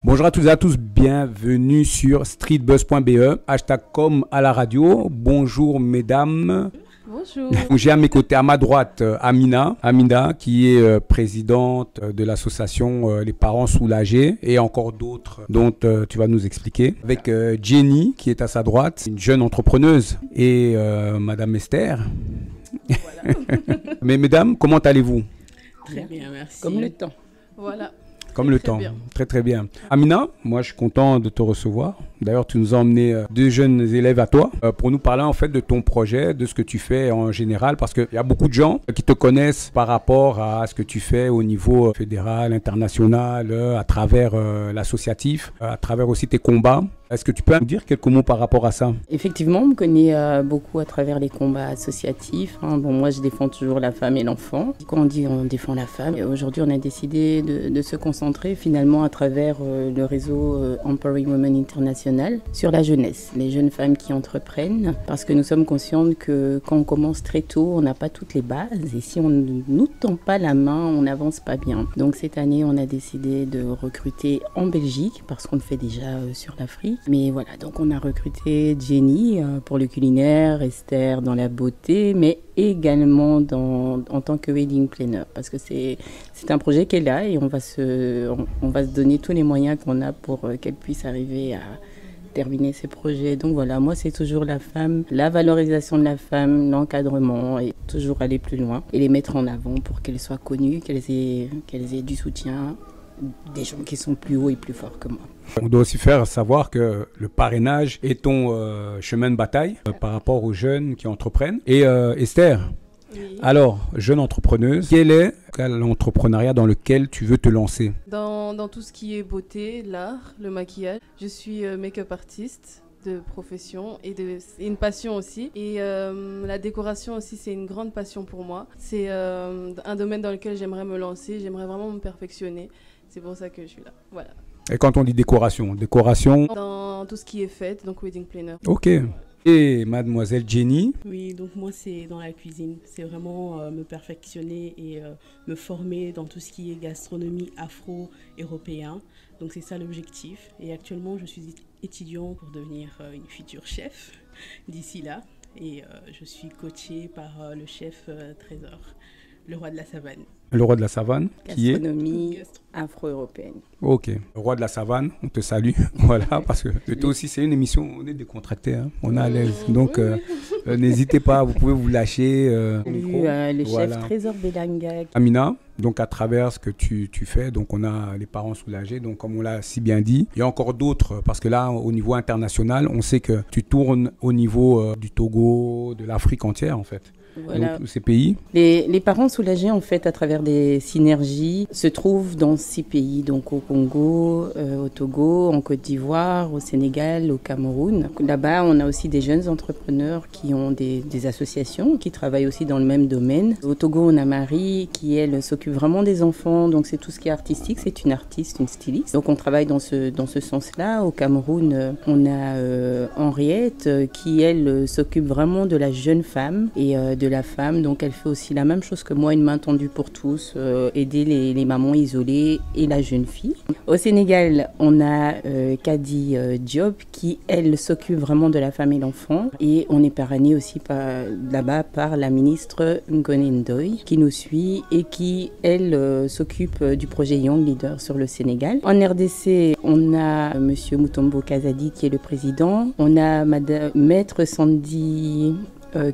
Bonjour à toutes et à tous, bienvenue sur streetbuzz.be, hashtag com à la radio. Bonjour mesdames. Bonjour. J'ai à mes côtés, à ma droite, Amina, qui est présidente de l'association Les Parents Soulagés et encore d'autres dont tu vas nous expliquer. Avec Jenny qui est à sa droite, une jeune entrepreneuse, et Madame Esther. Voilà. Mais mesdames, comment allez-vous? Très bien, merci. Comme le temps. Voilà. Comme le temps, très très bien. Amina, moi je suis content de te recevoir. D'ailleurs, tu nous as emmené deux jeunes élèves à toi pour nous parler en fait de ton projet, de ce que tu fais en général, parce qu'il y a beaucoup de gens qui te connaissent par rapport à ce que tu fais au niveau fédéral, international, à travers l'associatif, à travers aussi tes combats. Est-ce que tu peux nous dire quelques mots par rapport à ça? Effectivement, on me connaît beaucoup à travers les combats associatifs. Bon, moi, je défends toujours la femme et l'enfant. Quand on dit on défend la femme, aujourd'hui, on a décidé de se concentrer finalement à travers le réseau Empowering Women International sur la jeunesse, les jeunes femmes qui entreprennent, parce que nous sommes conscientes que quand on commence très tôt, on n'a pas toutes les bases et si on ne nous tend pas la main, on n'avance pas bien. Donc cette année, on a décidé de recruter en Belgique parce qu'on le fait déjà sur l'Afrique. Mais voilà, donc on a recruté Jenny pour le culinaire, Esther dans la beauté, mais également en tant que wedding planner, parce que c'est un projet qu'elle a et on va se donner tous les moyens qu'on a pour qu'elle puisse arriver à terminer ses projets. Donc voilà, moi c'est toujours la femme, la valorisation de la femme, l'encadrement et toujours aller plus loin et les mettre en avant pour qu'elles soient connues, qu'elles aient du soutien, des gens qui sont plus hauts et plus forts que moi. On doit aussi faire savoir que le parrainage est ton chemin de bataille par rapport aux jeunes qui entreprennent. Et Esther, oui. Alors, jeune entrepreneuse, quel est l'entrepreneuriat dans lequel tu veux te lancer? Dans tout ce qui est beauté, l'art, le maquillage. Je suis make-up artiste de profession et une passion aussi. Et la décoration aussi, c'est une grande passion pour moi. C'est un domaine dans lequel j'aimerais me lancer, j'aimerais vraiment me perfectionner. C'est pour ça que je suis là. Voilà. Et quand on dit décoration? Dans tout ce qui est fête, donc wedding planner. Ok. Et mademoiselle Jenny? Oui, donc moi c'est dans la cuisine. C'est vraiment me perfectionner et me former dans tout ce qui est gastronomie afro-européen. Donc c'est ça l'objectif. Et actuellement je suis étudiant pour devenir une future chef d'ici là. Et je suis coachée par le chef Trésor, le roi de la savane. Le roi de la savane, qui est gastronomie afro-européenne. Ok, le roi de la savane, on te salue. Voilà, parce que toi aussi, c'est une émission, on est décontracté, hein, on est à l'aise. Donc, n'hésitez pas, vous pouvez vous lâcher. Le chef Trésor Belanga. Amina, donc à travers ce que tu fais, donc on a les parents soulagés, donc comme on l'a si bien dit. Il y a encore d'autres, parce que là, au niveau international, on sait que tu tournes au niveau du Togo, de l'Afrique entière, en fait. Voilà. Donc, tous ces pays. Les parents soulagés, en fait, à travers des synergies, se trouvent dans 6 pays, donc au Congo, au Togo, en Côte d'Ivoire, au Sénégal, au Cameroun. Là-bas, on a aussi des jeunes entrepreneurs qui ont des associations, qui travaillent aussi dans le même domaine. Au Togo, on a Marie, qui, elle, s'occupe vraiment des enfants, donc c'est tout ce qui est artistique, c'est une artiste, une styliste. Donc on travaille dans ce sens-là. Au Cameroun, on a Henriette, qui, elle, s'occupe vraiment de la jeune femme et de la femme, donc elle fait aussi la même chose que moi, une main tendue pour tous, aider les mamans isolées et la jeune fille. Au Sénégal, on a Kadi Diop qui, elle, s'occupe vraiment de la femme et l'enfant et on est parrainé aussi là-bas par la ministre Ngoné Ndoye qui nous suit et qui, elle, s'occupe du projet Young Leader sur le Sénégal. En RDC, on a Monsieur Mutombo Kazadi qui est le président, on a Maître Sandy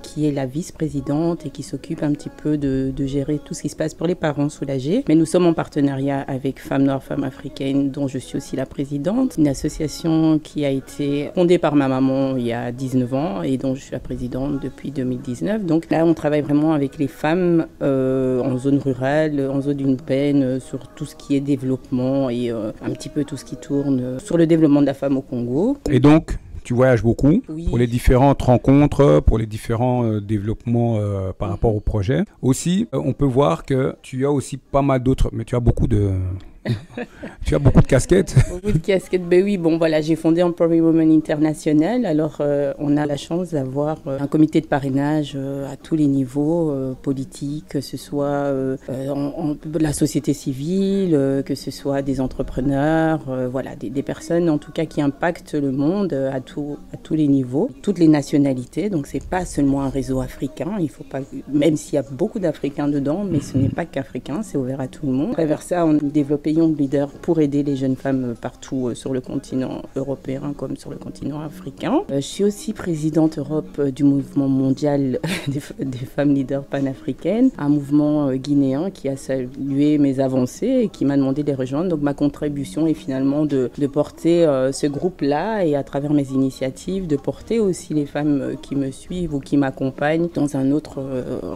qui est la vice-présidente et qui s'occupe un petit peu de gérer tout ce qui se passe pour les parents soulagés. Mais nous sommes en partenariat avec Femmes Noires, Femmes Africaines, dont je suis aussi la présidente. Une association qui a été fondée par ma maman il y a 19 ans et dont je suis la présidente depuis 2019. Donc là, on travaille vraiment avec les femmes en zone rurale, en zone urbaine, sur tout ce qui est développement et un petit peu tout ce qui tourne sur le développement de la femme au Congo. Et donc, tu voyages beaucoup, oui, pour les différentes rencontres, pour les différents développements par rapport au projet. Aussi, on peut voir que tu as aussi pas mal d'autres, mais tu as beaucoup Tu as beaucoup de casquettes. Beaucoup de casquettes. Ben oui, bon voilà, j'ai fondé Empowering Women International. Alors, on a la chance d'avoir un comité de parrainage à tous les niveaux, politiques, que ce soit la société civile, que ce soit des entrepreneurs, voilà, des personnes en tout cas qui impactent le monde à tous les niveaux, toutes les nationalités. Donc, c'est pas seulement un réseau africain. Il faut pas, même s'il y a beaucoup d'Africains dedans, mais ce n'est pas qu'africain, c'est ouvert à tout le monde. À travers ça, on a développé Young Leader pour aider les jeunes femmes partout sur le continent européen comme sur le continent africain. Je suis aussi présidente Europe du mouvement mondial des femmes leaders panafricaines, un mouvement guinéen qui a salué mes avancées et qui m'a demandé de les rejoindre. Donc ma contribution est finalement de porter ce groupe-là et à travers mes initiatives, de porter aussi les femmes qui me suivent ou qui m'accompagnent dans un autre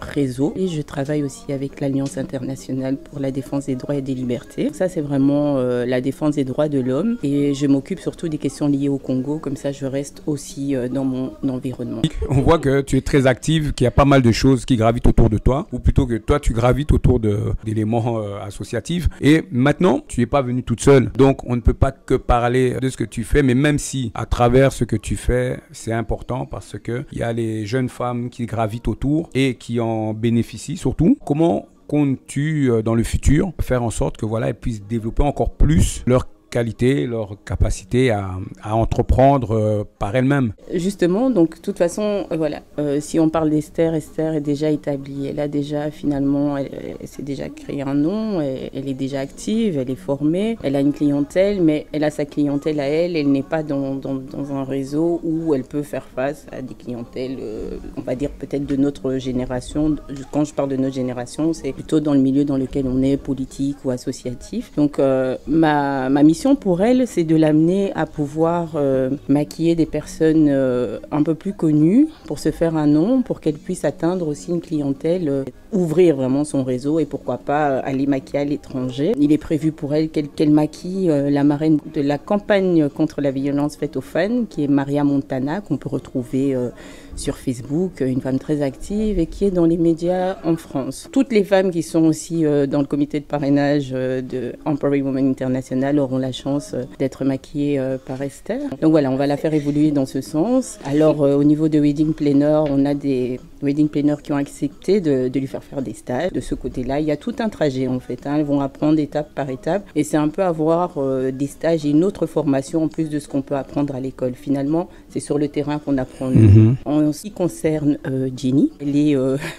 réseau. Et je travaille aussi avec l'Alliance internationale pour la défense des droits et des libertés. Ça, c'est vraiment la défense des droits de l'homme et je m'occupe surtout des questions liées au Congo, comme ça je reste aussi dans mon environnement. On voit que tu es très active, qu'il y a pas mal de choses qui gravitent autour de toi, ou plutôt que toi tu gravites autour d'éléments associatifs. Et maintenant, tu n'es pas venue toute seule, donc on ne peut pas que parler de ce que tu fais, mais même si à travers ce que tu fais, c'est important parce qu'il y a les jeunes femmes qui gravitent autour et qui en bénéficient surtout. Comment comptes-tu dans le futur faire en sorte que voilà, elles puissent développer encore plus leur qualité, leur capacité à entreprendre par elle-même. Justement, donc de toute façon, voilà, si on parle d'Esther, Esther est déjà établie. Elle a déjà finalement, elle s'est déjà créé un nom, elle est déjà active, elle est formée, elle a une clientèle, mais elle a sa clientèle à elle, elle n'est pas dans un réseau où elle peut faire face à des clientèles, on va dire peut-être de notre génération. Quand je parle de notre génération, c'est plutôt dans le milieu dans lequel on est, politique ou associatif. Donc ma mission pour elle, c'est de l'amener à pouvoir maquiller des personnes un peu plus connues pour se faire un nom, pour qu'elle puisse atteindre aussi une clientèle, ouvrir vraiment son réseau et pourquoi pas aller maquiller à l'étranger. Il est prévu pour elle qu'elle maquille la marraine de la campagne contre la violence faite aux femmes, qui est Maria Montana, qu'on peut retrouver sur Facebook, une femme très active et qui est dans les médias en France. Toutes les femmes qui sont aussi dans le comité de parrainage de Empowering Women International auront la chance d'être maquillées par Esther. Donc voilà, on va la faire évoluer dans ce sens. Alors au niveau de Wedding Planner, on a des wedding planners qui ont accepté de lui faire des stages. De ce côté-là, il y a tout un trajet en fait. Elles vont apprendre étape par étape et c'est un peu avoir des stages et une autre formation en plus de ce qu'on peut apprendre à l'école. Finalement, c'est sur le terrain qu'on apprend. En ce qui concerne Jenny, elle est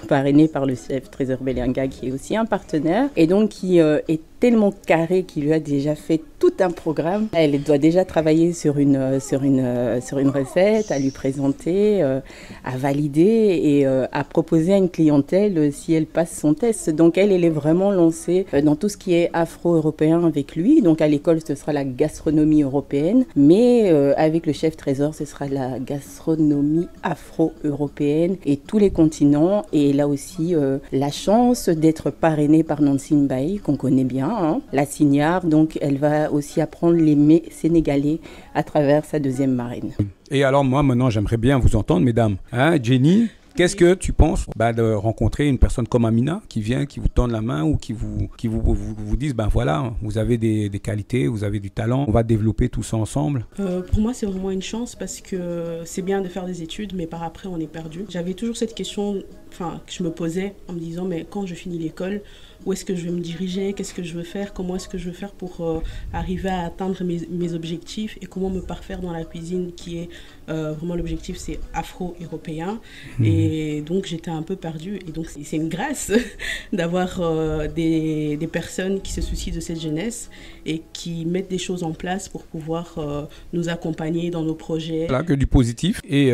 parrainée par le chef Trésor Belenga qui est aussi un partenaire et donc qui est tellement carré qu'il lui a déjà fait tout un programme. Elle doit déjà travailler sur une recette, à lui présenter, à valider et à proposer à une clientèle si elle passe son test. Donc elle est vraiment lancée dans tout ce qui est afro-européen avec lui. Donc à l'école, ce sera la gastronomie européenne, mais avec le chef Trésor, ce sera la gastronomie afro-européenne et tous les continents. Et là aussi, la chance d'être parrainée par Nancy Mbaye, qu'on connaît bien, la signare, donc elle va aussi apprendre les mets sénégalais à travers sa deuxième marraine. Et alors moi maintenant j'aimerais bien vous entendre mesdames. Jenny, qu'est-ce que tu penses de rencontrer une personne comme Amina qui vient, qui vous tend la main ou qui vous dise voilà, vous avez des qualités, vous avez du talent, on va développer tout ça ensemble? Pour moi c'est vraiment une chance parce que c'est bien de faire des études mais par après on est perdu. J'avais toujours cette question que je me posais en me disant mais quand je finis l'école, où est-ce que je vais me diriger, qu'est-ce que je veux faire, comment est-ce que je veux faire pour arriver à atteindre mes objectifs et comment me parfaire dans la cuisine qui est vraiment l'objectif, c'est afro-européen. Et donc j'étais un peu perdue et donc c'est une grâce d'avoir des personnes qui se soucient de cette jeunesse et qui mettent des choses en place pour pouvoir nous accompagner dans nos projets. Là, que du positif. Et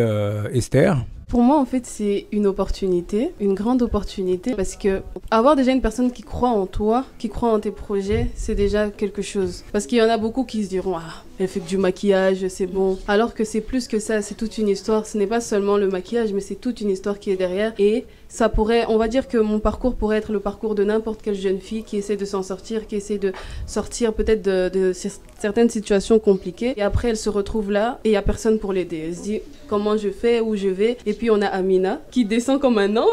Esther? Pour moi, en fait, c'est une opportunité, une grande opportunité, parce que avoir déjà une personne qui croit en toi, qui croit en tes projets, c'est déjà quelque chose. Parce qu'il y en a beaucoup qui se diront « Ah, elle fait que du maquillage, c'est bon ». Alors que c'est plus que ça, c'est toute une histoire. Ce n'est pas seulement le maquillage, mais c'est toute une histoire qui est derrière. Et ça pourrait, on va dire que mon parcours pourrait être le parcours de n'importe quelle jeune fille qui essaie de s'en sortir, qui essaie de sortir peut-être de certaines situations compliquées. Et après, elle se retrouve là et il n'y a personne pour l'aider. Elle se dit comment je fais, où je vais. Et puis on a Amina qui descend comme un ange.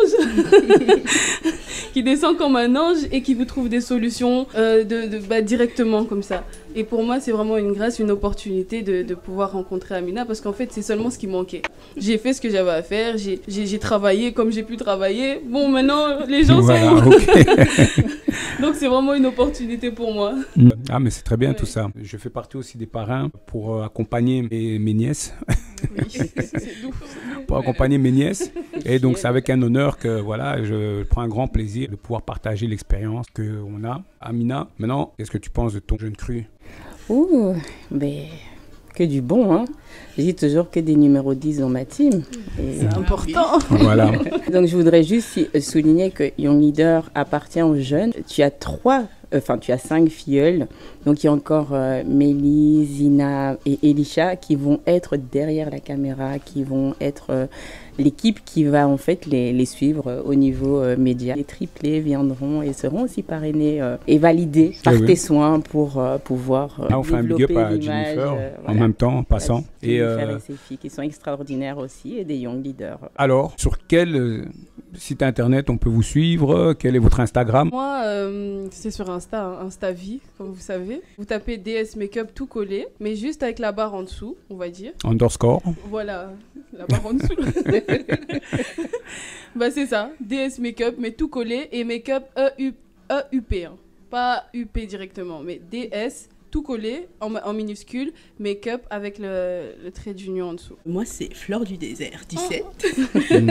qui descend comme un ange et qui vous trouve des solutions directement comme ça. Et pour moi, c'est vraiment une grâce, une opportunité de pouvoir rencontrer Amina parce qu'en fait, c'est seulement ce qui manquait. J'ai fait ce que j'avais à faire, j'ai travaillé comme j'ai pu travailler. Bon, maintenant, les gens Voilà, sont... ok. Donc, c'est vraiment une opportunité pour moi. Ah, mais c'est très bien tout ça. Je fais partie aussi des parrains pour accompagner mes nièces. Oui, c'est doux. Pour accompagner mes nièces. Et donc, c'est avec un honneur que voilà, je prends un grand plaisir de pouvoir partager l'expérience qu'on a. Amina, maintenant, qu'est-ce que tu penses de ton jeune cru? Ouh, ben, que du bon, hein. Je dis toujours que des numéros 10 dans ma team. C'est important. Voilà. Donc, je voudrais juste souligner que Young Leader appartient aux jeunes. Tu as 5 filleuls. Donc, il y a encore Mélie, Zina et Elisha qui vont être derrière la caméra, qui vont être l'équipe qui va en fait les suivre au niveau média. Les triplés viendront et seront aussi parrainés et validés par tes soins pour pouvoir on fait un big up à Jennifer en même temps, en passant. Jennifer et ses filles qui sont extraordinaires aussi et des Young Leaders. Alors, sur quel site internet on peut vous suivre? Quel est votre Instagram? Moi, c'est sur Insta Vie, comme vous savez. Vous tapez DS Makeup tout collé, mais juste avec la barre en dessous, on va dire. Underscore. Voilà, la barre en dessous. Bah c'est ça, DS Makeup, mais tout collé et Makeup EUP, hein. Pas UP directement, mais DS tout collé en minuscule, Makeup avec le trait d'union en dessous. Moi, c'est Fleur du désert 17.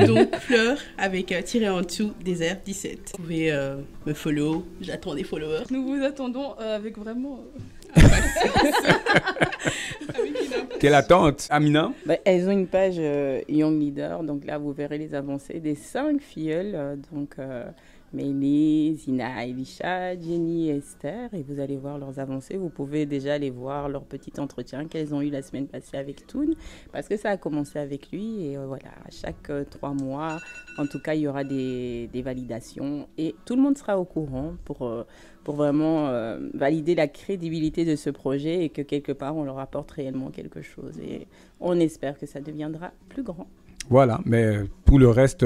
Donc, Fleur avec tiré en dessous, désert 17. Vous pouvez me follow, j'attends des followers. Nous vous attendons avec vraiment... Quelle attente, Amina? Elles ont une page Young Leader, donc là vous verrez les avancées des 5 filleuls, Mélie, Zina, Elisha, Jenny et Esther, et vous allez voir leurs avancées. Vous pouvez déjà aller voir leur petit entretien qu'elles ont eu la semaine passée avec Toon, parce que ça a commencé avec lui, et voilà, à chaque 3 mois, en tout cas, il y aura des validations, et tout le monde sera au courant pour vraiment valider la crédibilité de ce projet et que quelque part, on leur apporte réellement quelque chose. Et on espère que ça deviendra plus grand. Voilà, mais tout le reste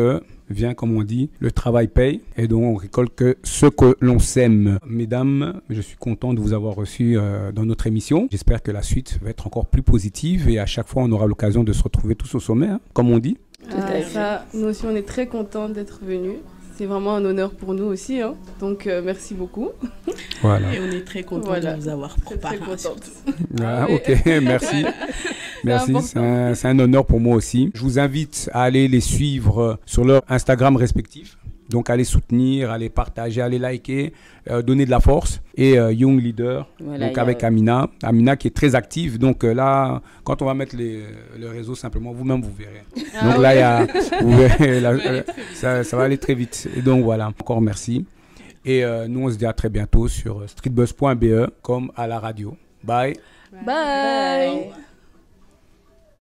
vient, comme on dit, le travail paye. Et donc, on récolte que ce que l'on sème. Mesdames, je suis content de vous avoir reçu dans notre émission. J'espère que la suite va être encore plus positive et à chaque fois, on aura l'occasion de se retrouver tous au sommet, hein, comme on dit. Ça, nous aussi, on est très contents d'être venus. C'est vraiment un honneur pour nous aussi, hein. Donc merci beaucoup. Voilà. Et on est très contents de vous avoir préparé. Ah, ok, merci. Merci, c'est un honneur pour moi aussi. Je vous invite à aller les suivre sur leur Instagram respectif. Donc, allez soutenir, allez partager, allez liker, donner de la force. Et Young Leader, voilà, donc avec Amina. Amina qui est très active. Donc là, quand on va mettre le réseau simplement, vous-même, vous verrez. Donc là, vous verrez, ça va aller très vite. Et donc voilà, encore merci. Et nous, on se dit à très bientôt sur streetbuzz.be comme à la radio. Bye. Bye.